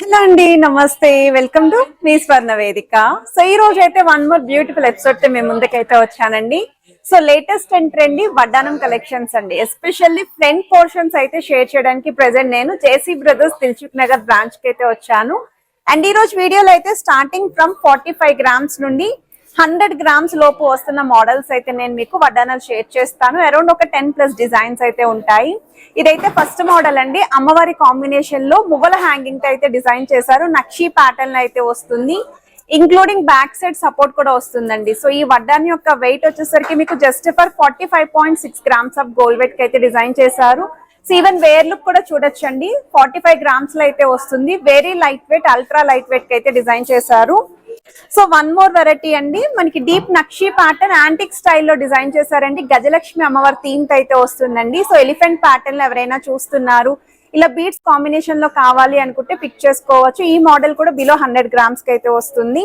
Hello అండి, నమస్తే. Welcome to me స్వర్ణ వేదిక. సో ఈ రోజు అయితే వన్ మోర్ బ్యూటిఫుల్ ఎపిసోడ్ తో మేము ముందుకైతే వచ్చానండి. సో లేటెస్ట్ అండ్ ట్రెండీ వడ్డానం కలెక్షన్స్ అండి. ఎస్పెషల్లీ ఫ్రంట్ పోర్షన్స్ అయితే షేర్ చేయడానికి ప్రెసెంట్ నేను JC brothers Dilsukh Nagar branch కి అయితే వచ్చాను. అండ్ ఈ రోజు వీడియోలో అయితే స్టార్టింగ్ ఫ్రమ్ 45 grams నుండి 100 grams లోపు వస్తున్న మోడల్స్ అయితే నేను మీకు వడ్డానాలు షేర్ చేస్తాను. అరౌండ్ ఒక 10+ డిజైన్స్ అయితే ఉంటాయి. ఇదైతే ఫస్ట్ మోడల్ అండి. అమ్మవారి కాంబినేషన్ లో మువ్వల హ్యాంగింగ్ తో అయితే డిజైన్ చేశారు. నక్షి ప్యాటర్న్ అయితే వస్తుంది, ఇంక్లూడింగ్ బ్యాక్ సైడ్ సపోర్ట్ కూడా వస్తుందండి. సో ఈ వడ్డాని యొక్క వెయిట్ వచ్చేసరికి మీకు just for 45.6 grams of gold weight కి అయితే డిజైన్ చేశారు. సో ఈవెన్ వేర్ లుక్ కూడా చూడొచ్చండి. 45 grams లో అయితే వస్తుంది. Very light weight, ultra light weight కి అయితే డిజైన్ చేశారు. సో వన్ మోర్ వెరైటీ అండి, మనకి డీప్ నక్షి ప్యాటర్న్ యాంటిక్ స్టైల్లో డిజైన్ చేశారండి. గజలక్ష్మి అమ్మవారి థీమ్ తో అయితే వస్తుందండి. సో ఎలిఫెంట్ ప్యాటర్న్ లో ఎవరైనా చూస్తున్నారు, ఇలా బీడ్స్ కాంబినేషన్ లో కావాలి అనుకుంటే పిక్ చేసుకోవచ్చు. ఈ మోడల్ కూడా బిలో 100 grams కి అయితే వస్తుంది.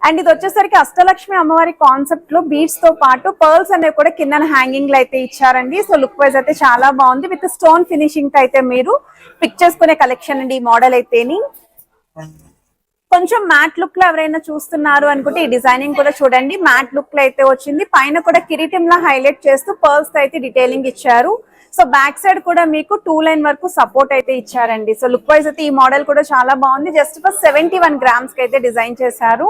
అండ్ ఇది వచ్చేసరికి అష్టలక్ష్మి అమ్మవారి కాన్సెప్ట్ లో బీడ్స్ తో పాటు పర్ల్స్ అనేవి కూడా కింద హ్యాంగింగ్ లో అయితే ఇచ్చారండి. సో లుక్ వైజ్ అయితే చాలా బాగుంది. విత్ స్టోన్ ఫినిషింగ్ తో అయితే మీరు పిక్ చేసుకునే కలెక్షన్ అండి ఈ మోడల్ అయితేని. కొంచెం మ్యాట్ లుక్ లో ఎవరైనా చూస్తున్నారు అనుకుంటే ఈ డిజైనింగ్ కూడా చూడండి. మ్యాట్ లుక్ లో అయితే వచ్చింది. పైన కూడా కిరీటం లా హైలైట్ చేస్తూ పర్ల్స్ అయితే డీటెయిలింగ్ ఇచ్చారు. సో బ్యాక్ సైడ్ కూడా మీకు 2 లైన్ వరకు సపోర్ట్ అయితే ఇచ్చారండి. సో లుక్ వైజ్ అయితే ఈ మోడల్ కూడా చాలా బాగుంది. జస్ట్ ఫర్ 71 grams కి అయితే డిజైన్ చేశారు.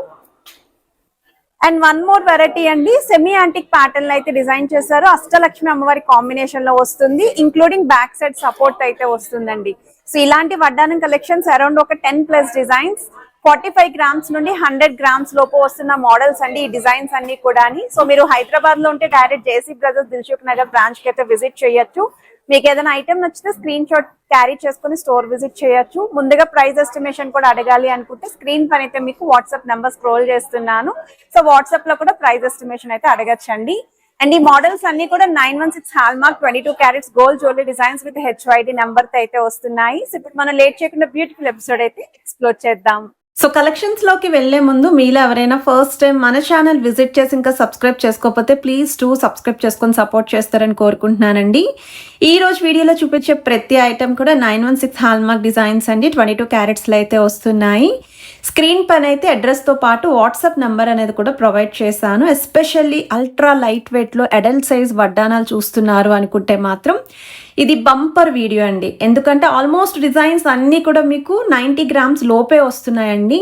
అండ్ వన్ మోర్ వెరైటీ అండి, సెమీ యాంటిక్ ప్యాటర్న్ లో అయితే డిజైన్ చేశారు. అష్టలక్ష్మి అమ్మవారి కాంబినేషన్ లో వస్తుంది, ఇంక్లూడింగ్ బ్యాక్ సైడ్ సపోర్ట్ అయితే వస్తుందండి. సో ఇలాంటి వడ్డానం కలెక్షన్స్ అరౌండ్ ఒక 10+ డిజైన్స్ 45 grams నుండి 100 grams లోపు వస్తున్న మోడల్స్ అండి ఈ డిజైన్స్ అన్ని కూడా. సో మీరు హైదరాబాద్ లో ఉంటే direct JC brothers Dilsukh Nagar branch కి అయితే విజిట్ చేయొచ్చు. మీకు ఏదైనా ఐటమ్ నచ్చితే స్క్రీన్ షాట్ క్యారీ చేసుకుని స్టోర్ విజిట్ చేయొచ్చు. ముందుగా ప్రైస్ ఎస్టిమేషన్ కూడా అడగాలి అనుకుంటే స్క్రీన్ పైన అయితే మీకు వాట్సాప్ నెంబర్ స్క్రోల్ చేస్తున్నాను. సో వాట్సాప్ లో కూడా ప్రైస్ ఎస్టిమేషన్ అయితే అడగచ్చండి. అండ్ ఈ మోడల్స్ అన్ని కూడా 916 hallmark 22 carats gold jewellery designs with HYD number తో అయితే వస్తున్నాయి. సో ఇప్పుడు మనం లేట్ చేయకుండా బ్యూటిఫుల్ ఎపిసోడ్ అయితే ఎక్స్ప్లోర్ చేద్దాం. సో కలెక్షన్స్ లోకి వెళ్లే ముందు మీలో ఎవరైనా ఫస్ట్ టైం మన ఛానల్ విజిట్ చేసి ఇంకా సబ్స్క్రైబ్ చేసుకోకపోతే ప్లీజ్ సబ్స్క్రైబ్ చేసుకొని సపోర్ట్ చేస్తారని కోరుకుంటున్నానండి. ఈ రోజు వీడియోలో చూపించే ప్రతి ఐటమ్ కూడా 916 హాల్మార్క్ డిజైన్స్ అండి. 22 carats లో అయితే వస్తున్నాయి. స్క్రీన్ పైన అయితే అడ్రస్ తో పాటు వాట్సాప్ నెంబర్ అనేది కూడా ప్రొవైడ్ చేశాను. ఎస్పెషల్లీ అల్ట్రా లైట్ వెయిట్ లో అడల్ట్ సైజ్ వడ్డానాలు చూస్తున్నారు అనుకుంటే మాత్రం ఇది బంపర్ వీడియో అండి. ఎందుకంటే ఆల్మోస్ట్ డిజైన్స్ అన్నీ కూడా మీకు 90 grams లోపే వస్తున్నాయండి.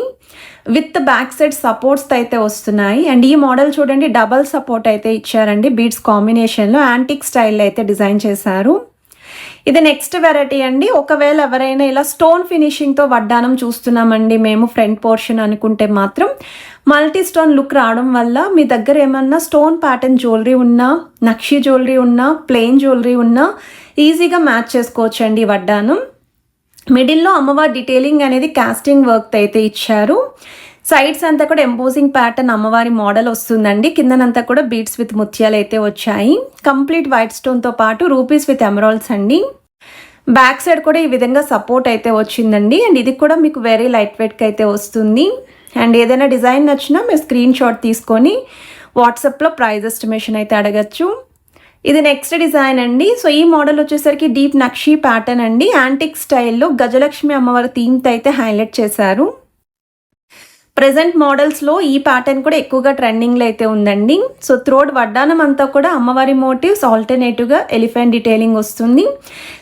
విత్ బ్యాక్ సైడ్ సపోర్ట్స్ అయితే వస్తున్నాయి. అండ్ ఈ మోడల్ చూడండి, డబల్ సపోర్ట్ అయితే ఇచ్చారండి. బీడ్స్ కాంబినేషన్లో యాంటిక్ స్టైల్ అయితే డిజైన్ చేశారు. ఇది నెక్స్ట్ వెరైటీ అండి. ఒకవేళ ఎవరైనా ఇలా స్టోన్ ఫినిషింగ్తో వడ్డానం చూస్తున్నామండి మేము ఫ్రంట్ పోర్షన్ అనుకుంటే మాత్రం మల్టీ స్టోన్ లుక్ రావడం వల్ల మీ దగ్గర ఏమన్నా స్టోన్ ప్యాటర్న్ జ్యువెలరీ ఉన్నా, నక్షి జ్యువెలరీ ఉన్నా, ప్లెయిన్ జ్యువెలరీ ఉన్నా ఈజీగా మ్యాచ్ చేసుకోవచ్చు అండి వడ్డానం. మిడిల్లో అమ్మవారి డీటెయిలింగ్ అనేది కాస్టింగ్ వర్క్ అయితే ఇచ్చారు. సైడ్స్ అంతా కూడా ఎంపోజింగ్ ప్యాటర్న్ అమ్మవారి మోడల్ వస్తుందండి. కిందనంతా కూడా బీడ్స్ విత్ ముత్యాలు అయితే వచ్చాయి. కంప్లీట్ వైట్ స్టోన్తో పాటు రూపీస్ విత్ ఎమరాల్డ్స్ అండి. బ్యాక్ సైడ్ కూడా ఈ విధంగా సపోర్ట్ అయితే వచ్చిందండి. అండ్ ఇది కూడా మీకు వెరీ లైట్ వెయిట్కి అయితే వస్తుంది. అండ్ ఏదైనా డిజైన్ నచ్చినా మీరు స్క్రీన్ షాట్ తీసుకొని వాట్సాప్లో ప్రైస్ ఎస్టిమేషన్ అయితే అడగచ్చు. ఇది నెక్స్ట్ డిజైన్ అండి. సో ఈ మోడల్ వచ్చేసరికి డీప్ నక్షి ప్యాటర్న్ అండి. యాంటిక్ స్టైల్లో గజలక్ష్మి అమ్మవారి థీమ్తో అయితే హైలైట్ చేశారు. ప్రెజెంట్ మోడల్స్లో ఈ ప్యాటర్న్ కూడా ఎక్కువగా ట్రెండింగ్లో అయితే ఉందండి. సో త్రోడ్ వడ్డానం అంతా కూడా అమ్మవారి మోటివ్స్, ఆల్టర్నేటివ్గా ఎలిఫెంట్ డీటెయిలింగ్ వస్తుంది.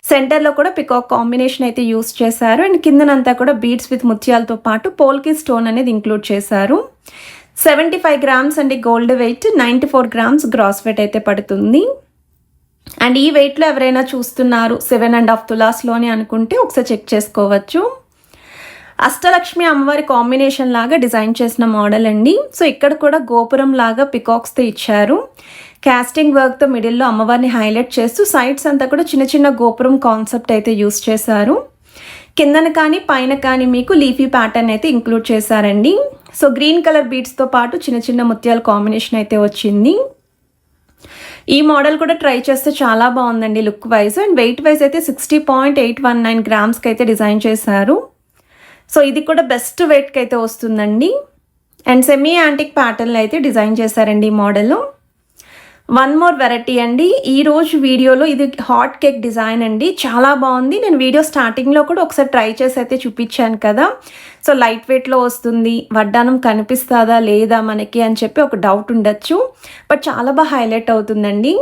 సెంటర్లో కూడా పికాక్ కాంబినేషన్ అయితే యూస్ చేశారు. అండ్ కిందనంతా కూడా బీడ్స్ విత్ ముత్యాలతో పాటు పోల్కి స్టోన్ అనేది ఇంక్లూడ్ చేశారు. 75 grams అండి gold weight, 94 grams gross weight అయితే పడుతుంది. అండ్ ఈ వెయిట్లో ఎవరైనా చూస్తున్నారు 7.5 తులాస్లోని అనుకుంటే ఒకసారి చెక్ చేసుకోవచ్చు. అష్టలక్ష్మి అమ్మవారి కాంబినేషన్ లాగా డిజైన్ చేసిన మోడల్ అండి. సో ఇక్కడ కూడా గోపురం లాగా పికాక్స్తో ఇచ్చారు. కాస్టింగ్ వర్క్తో మిడిల్లో అమ్మవారిని హైలైట్ చేస్తూ సైడ్స్ అంతా కూడా చిన్న చిన్న గోపురం కాన్సెప్ట్ అయితే యూస్ చేశారు. కిందన కానీ పైన కానీ మీకు లీఫీ ప్యాటర్న్ అయితే ఇంక్లూడ్ చేశారండి. సో గ్రీన్ కలర్ బీడ్స్తో పాటు చిన్న చిన్న ముత్యాల కాంబినేషన్ అయితే వచ్చింది. ఈ మోడల్ కూడా ట్రై చేస్తే చాలా బాగుందండి look wise. And wait wise అయితే 60.819 grams అయితే డిజైన్ చేశారు. సో ఇది కూడా బెస్ట్ వెయిట్కి అయితే వస్తుందండి. అండ్ సెమీ యాంటిక్ ప్యాటర్న్లో అయితే డిజైన్ చేశారండి ఈ మోడల్. వన్ మోర్ వెరైటీ అండి. ఈ రోజు వీడియోలో ఇది హాట్ కేక్ డిజైన్ అండి. చాలా బాగుంది. నేను వీడియో స్టార్టింగ్లో కూడా ఒకసారి ట్రై చేసి అయితే చూపించాను కదా. సో లైట్ వెయిట్లో వస్తుంది, వడ్డానం కనిపిస్తుందా లేదా మనకి అని చెప్పి ఒక డౌట్ ఉండొచ్చు. బట్ చాలా బాగా హైలైట్ అవుతుందండి.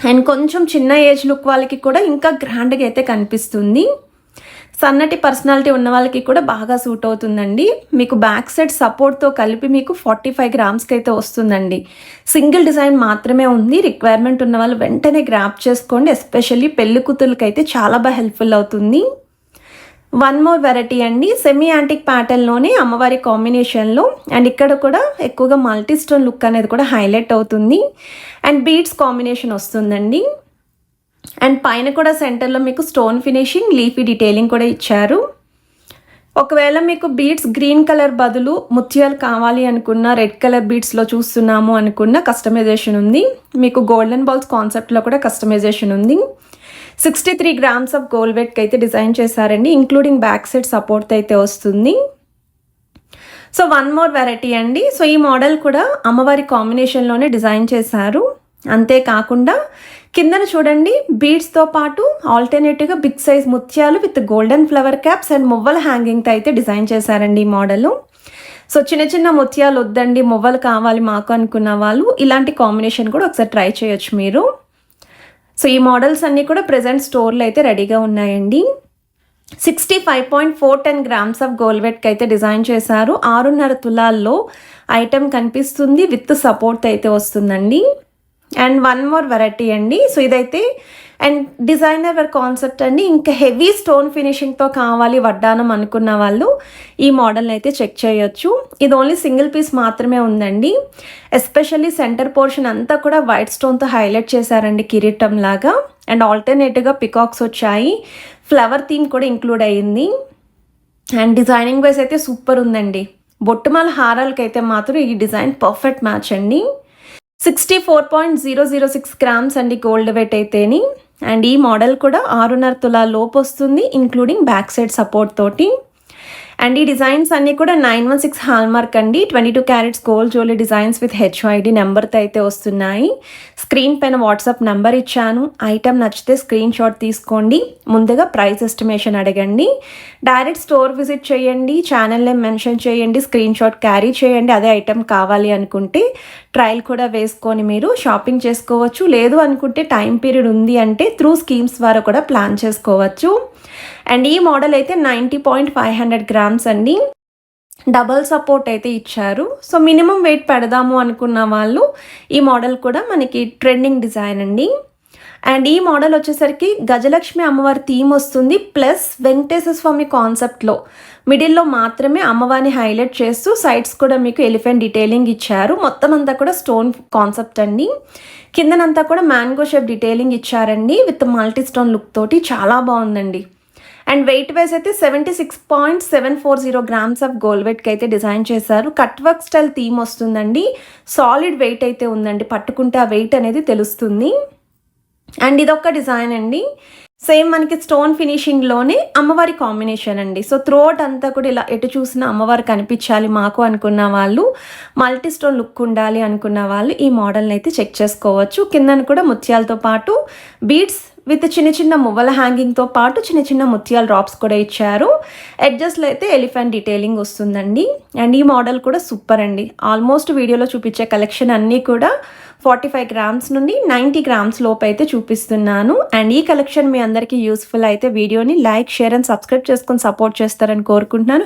అండ్ కొంచెం చిన్న ఏజ్ లుక్ వాళ్ళకి కూడా ఇంకా గ్రాండ్గా అయితే కనిపిస్తుంది. సన్నటి పర్సనాలిటీ ఉన్న వాళ్ళకి కూడా బాగా సూట్ అవుతుందండి. మీకు బ్యాక్ సైడ్ సపోర్ట్తో కలిపి మీకు 45 గ్రామ్స్కి అయితే వస్తుందండి. సింగిల్ డిజైన్ మాత్రమే ఉంది. రిక్వైర్మెంట్ ఉన్న వాళ్ళు వెంటనే గ్రాప్ చేసుకోండి. ఎస్పెషల్లీ పెళ్లి కూతుర్లకి అయితే చాలా బాగా హెల్ప్ఫుల్ అవుతుంది. వన్ మోర్ వెరైటీ అండి. సెమీ యాంటిక్ ప్యాటర్న్లోనే అమ్మవారి కాంబినేషన్లో అండ్ ఇక్కడ కూడా ఎక్కువగా మల్టీ స్టోన్ లుక్ అనేది కూడా హైలైట్ అవుతుంది. అండ్ బీడ్స్ కాంబినేషన్ వస్తుందండి. అండ్ పైన కూడా సెంటర్లో మీకు స్టోన్ ఫినిషింగ్, లీఫీ డీటెయిలింగ్ కూడా ఇచ్చారు. ఒకవేళ మీకు బీడ్స్ గ్రీన్ కలర్ బదులు ముత్యాలు కావాలి అనుకున్న, రెడ్ కలర్ బీడ్స్లో చూస్తున్నాము అనుకున్న కస్టమైజేషన్ ఉంది. మీకు గోల్డెన్ బాల్స్ కాన్సెప్ట్లో కూడా కస్టమైజేషన్ ఉంది. 63 గ్రామ్స్ ఆఫ్ గోల్డ్ వెయిట్కి అయితే డిజైన్ చేశారండి. ఇంక్లూడింగ్ బ్యాక్ సైడ్ సపోర్ట్ అయితే వస్తుంది. సో వన్ మోర్ వెరైటీ అండి. సో ఈ మోడల్ కూడా అమ్మవారి కాంబినేషన్లోనే డిజైన్ చేశారు. అంతేకాకుండా కిందన చూడండి, బీడ్స్తో పాటు ఆల్టర్నేటివ్గా బిగ్ సైజ్ ముత్యాలు with golden flower caps and మువ్వల హ్యాంగింగ్తో అయితే డిజైన్ చేశారండి ఈ మోడల్. సో చిన్న చిన్న ముత్యాలు వద్దండి, మువ్వలు కావాలి మాకు అనుకున్న వాళ్ళు ఇలాంటి కాంబినేషన్ కూడా ఒకసారి ట్రై చేయొచ్చు మీరు. సో ఈ మోడల్స్ అన్నీ కూడా ప్రెజెంట్ స్టోర్లో అయితే రెడీగా ఉన్నాయండి. 65.410 గ్రామ్స్ ఆఫ్ గోల్డ్ వెయిట్కి అయితే డిజైన్ చేశారు. 6.5 తులాల్లో ఐటెం కనిపిస్తుంది, విత్ సపోర్ట్ అయితే వస్తుందండి. అండ్ వన్ మోర్ వెరైటీ అండి. సో ఇదైతే అండ్ డిజైనర్ వేర్ కాన్సెప్ట్ అండి. ఇంకా హెవీ స్టోన్ ఫినిషింగ్తో కావాలి వడ్డానం అనుకున్న వాళ్ళు ఈ మోడల్ని అయితే చెక్ చేయొచ్చు. ఇది ఓన్లీ సింగిల్ పీస్ మాత్రమే ఉందండి. ఎస్పెషల్లీ సెంటర్ పోర్షన్ అంతా కూడా వైట్ స్టోన్తో హైలైట్ చేశారండి, కిరీటం లాగా. అండ్ ఆల్టర్నేటివ్గా పికాక్స్ వచ్చాయి, ఫ్లవర్ థీమ్ కూడా ఇంక్లూడ్ అయ్యింది. అండ్ డిజైనింగ్ వైజ్ అయితే సూపర్ ఉందండి. బొట్టుమాల హారాలకైతే మాత్రం ఈ డిజైన్ పర్ఫెక్ట్ మ్యాచ్ అండి. 64.006 గ్రామ్స్ అండి గోల్డ్ వెయిట్ అయితేని. అండ్ ఈ మోడల్ కూడా 6.5 తులాల లోపు వస్తుంది, ఇంక్లూడింగ్ బ్యాక్ సైడ్ సపోర్ట్ తోటి. అండ్ ఈ డిజైన్స్ అన్నీ కూడా 916 హాల్మార్క్ అండి. 22 carats gold jewellery designs with HYD నెంబర్తో అయితే వస్తున్నాయి. స్క్రీన్ పైన వాట్సాప్ నెంబర్ ఇచ్చాను. ఐటమ్ నచ్చితే స్క్రీన్ షాట్ తీసుకోండి. ముందుగా ప్రైస్ ఎస్టిమేషన్ అడగండి. డైరెక్ట్ స్టోర్ విజిట్ చేయండి, ఛానల్ నేమ్ మెన్షన్ చేయండి, స్క్రీన్ షాట్ క్యారీ చేయండి. అదే ఐటమ్ కావాలి అనుకుంటే ట్రయల్ కూడా వేసుకొని మీరు షాపింగ్ చేసుకోవచ్చు. లేదు అనుకుంటే టైం పీరియడ్ ఉంది అంటే త్రూ స్కీమ్స్ ద్వారా కూడా ప్లాన్ చేసుకోవచ్చు. అండ్ ఈ మోడల్ అయితే 90.500 గ్రామ్స్ అండి. డబల్ సపోర్ట్ అయితే ఇచ్చారు. సో మినిమం వెయిట్ పెడదాము అనుకున్న వాళ్ళు ఈ మోడల్ కూడా మనకి ట్రెండింగ్ డిజైన్ అండి. అండ్ ఈ మోడల్ వచ్చేసరికి గజలక్ష్మి అమ్మవారి థీమ్ వస్తుంది, ప్లస్ వెంకటేశ్వర స్వామి కాన్సెప్ట్లో మిడిల్లో మాత్రమే అమ్మవారిని హైలైట్ చేస్తూ సైడ్స్ కూడా మీకు ఎలిఫెంట్ డీటెయిలింగ్ ఇచ్చారు. మొత్తం అంతా కూడా స్టోన్ కాన్సెప్ట్ అండి. కిందనంతా కూడా మ్యాంగో షేప్ డీటెయిలింగ్ ఇచ్చారండి, విత్ మల్టీ స్టోన్ లుక్ తోటి చాలా బాగుందండి. అండ్ వెయిట్ వైజ్ అయితే 76.740 గ్రామ్స్ ఆఫ్ గోల్డ్ వెయిట్కి అయితే డిజైన్ చేశారు. కట్ వర్క్ స్టైల్ థీమ్ వస్తుందండి. సాలిడ్ వెయిట్ అయితే ఉందండి, పట్టుకుంటే ఆ వెయిట్ అనేది తెలుస్తుంది. అండ్ ఇదొక డిజైన్ అండి. సేమ్ మనకి స్టోన్ ఫినిషింగ్లోనే అమ్మవారి కాంబినేషన్ అండి. సో త్రోట్ అంతా కూడా ఇలా ఎటు చూసినా అమ్మవారు కనిపించాలి మాకు అనుకున్న వాళ్ళు, మల్టీ స్టోన్ లుక్ ఉండాలి అనుకున్న వాళ్ళు ఈ మోడల్ని అయితే చెక్ చేసుకోవచ్చు. కిందను కూడా ముత్యాలతో పాటు బీడ్స్ విత్ చిన్న చిన్న మువ్వల హ్యాంగింగ్తో పాటు చిన్న చిన్న ముత్యాల డ్రాప్స్ కూడా ఇచ్చారు. ఎడ్జస్ట్లో అయితే ఎలిఫెంట్ డీటెయిలింగ్ వస్తుందండి. అండ్ ఈ మోడల్ కూడా సూపర్ అండి. ఆల్మోస్ట్ వీడియోలో చూపించే కలెక్షన్ అన్నీ కూడా 45 గ్రామ్స్ నుండి 90 గ్రామ్స్ లోపు అయితే చూపిస్తున్నాను. అండ్ ఈ కలెక్షన్ మీ అందరికీ యూస్ఫుల్ అయితే వీడియోని లైక్, షేర్ అండ్ సబ్స్క్రైబ్ చేసుకొని సపోర్ట్ చేస్తారని కోరుకుంటున్నాను.